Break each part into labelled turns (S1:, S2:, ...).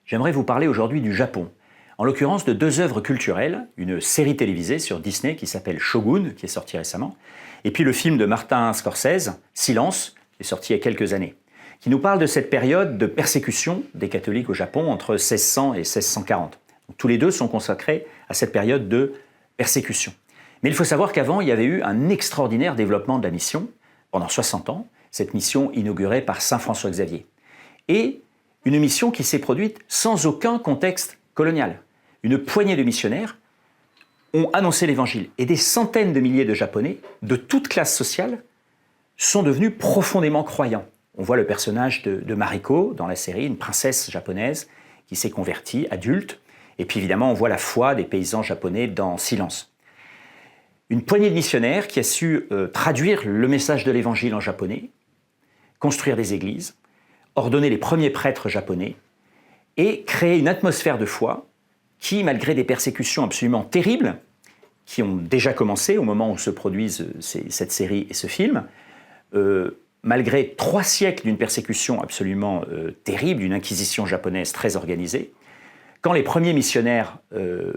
S1: J'aimerais vous parler aujourd'hui du Japon. En l'occurrence de deux œuvres culturelles, une série télévisée sur Disney qui s'appelle Shogun, qui est sortie récemment, et puis le film de Martin Scorsese, Silence, qui est sorti il y a quelques années, qui nous parle de cette période de persécution des catholiques au Japon entre 1600 et 1640. Donc, tous les deux sont consacrés à cette période de persécution. Mais il faut savoir qu'avant, il y avait eu un extraordinaire développement de la mission, pendant 60 ans, cette mission inaugurée par saint François Xavier. Et une mission qui s'est produite sans aucun contexte colonial. Une poignée de missionnaires ont annoncé l'Évangile. Et des centaines de milliers de Japonais, de toute classe sociale, sont devenus profondément croyants. On voit le personnage de Mariko dans la série, une princesse japonaise qui s'est convertie, adulte. Et puis évidemment, on voit la foi des paysans japonais dans Silence. Une poignée de missionnaires qui a su traduire le message de l'Évangile en japonais, construire des églises, ordonner les premiers prêtres japonais et créer une atmosphère de foi qui, malgré des persécutions absolument terribles, qui ont déjà commencé au moment où se produisent cette série et ce film, malgré 3 siècles d'une persécution absolument terrible, d'une inquisition japonaise très organisée, quand les premiers missionnaires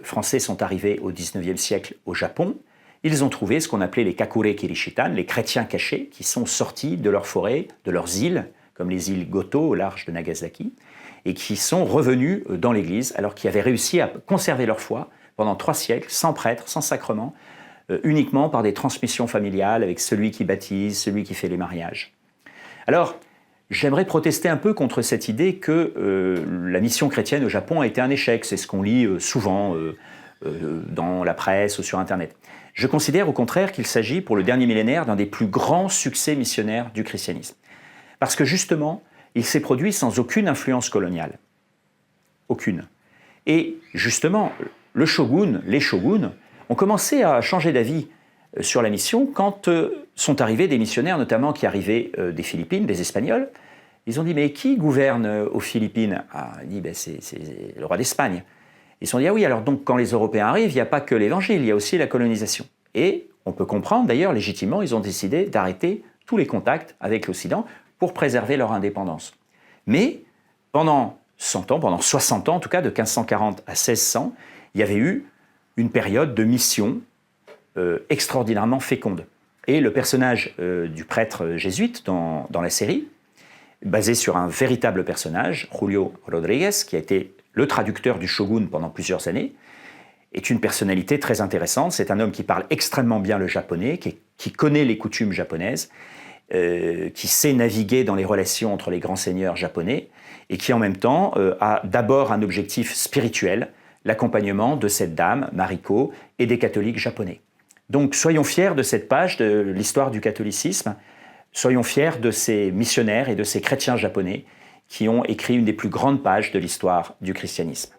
S1: français sont arrivés au XIXe siècle au Japon, ils ont trouvé ce qu'on appelait les kakure kirishitan, les chrétiens cachés, qui sont sortis de leurs forêts, de leurs îles, comme les îles Goto au large de Nagasaki, et qui sont revenus dans l'Église, alors qu'ils avaient réussi à conserver leur foi pendant 3 siècles, sans prêtre, sans sacrement, uniquement par des transmissions familiales, avec celui qui baptise, celui qui fait les mariages. Alors, j'aimerais protester un peu contre cette idée que la mission chrétienne au Japon a été un échec. C'est ce qu'on lit souvent dans la presse ou sur Internet. Je considère au contraire qu'il s'agit, pour le dernier millénaire, d'un des plus grands succès missionnaires du christianisme. Parce que justement, il s'est produit sans aucune influence coloniale. Aucune. Et justement, les shoguns, ont commencé à changer d'avis sur la mission quand sont arrivés des missionnaires, notamment qui arrivaient des Philippines, des Espagnols. Ils ont dit, mais qui gouverne aux Philippines? Il dit, c'est le roi d'Espagne. Ils se sont dit, ah oui, alors donc quand les Européens arrivent, il n'y a pas que l'Évangile, il y a aussi la colonisation. Et on peut comprendre, d'ailleurs, légitimement, ils ont décidé d'arrêter tous les contacts avec l'Occident pour préserver leur indépendance. Mais pendant 100 ans, pendant 60 ans en tout cas, de 1540 à 1600, il y avait eu une période de mission extraordinairement féconde. Et le personnage du prêtre jésuite dans la série, basé sur un véritable personnage, Julio Rodriguez, qui a été le traducteur du shogun pendant plusieurs années, est une personnalité très intéressante. C'est un homme qui parle extrêmement bien le japonais, qui connaît les coutumes japonaises, qui sait naviguer dans les relations entre les grands seigneurs japonais et qui en même temps a d'abord un objectif spirituel, l'accompagnement de cette dame, Mariko, et des catholiques japonais. Donc soyons fiers de cette page de l'histoire du catholicisme, soyons fiers de ces missionnaires et de ces chrétiens japonais qui ont écrit une des plus grandes pages de l'histoire du christianisme.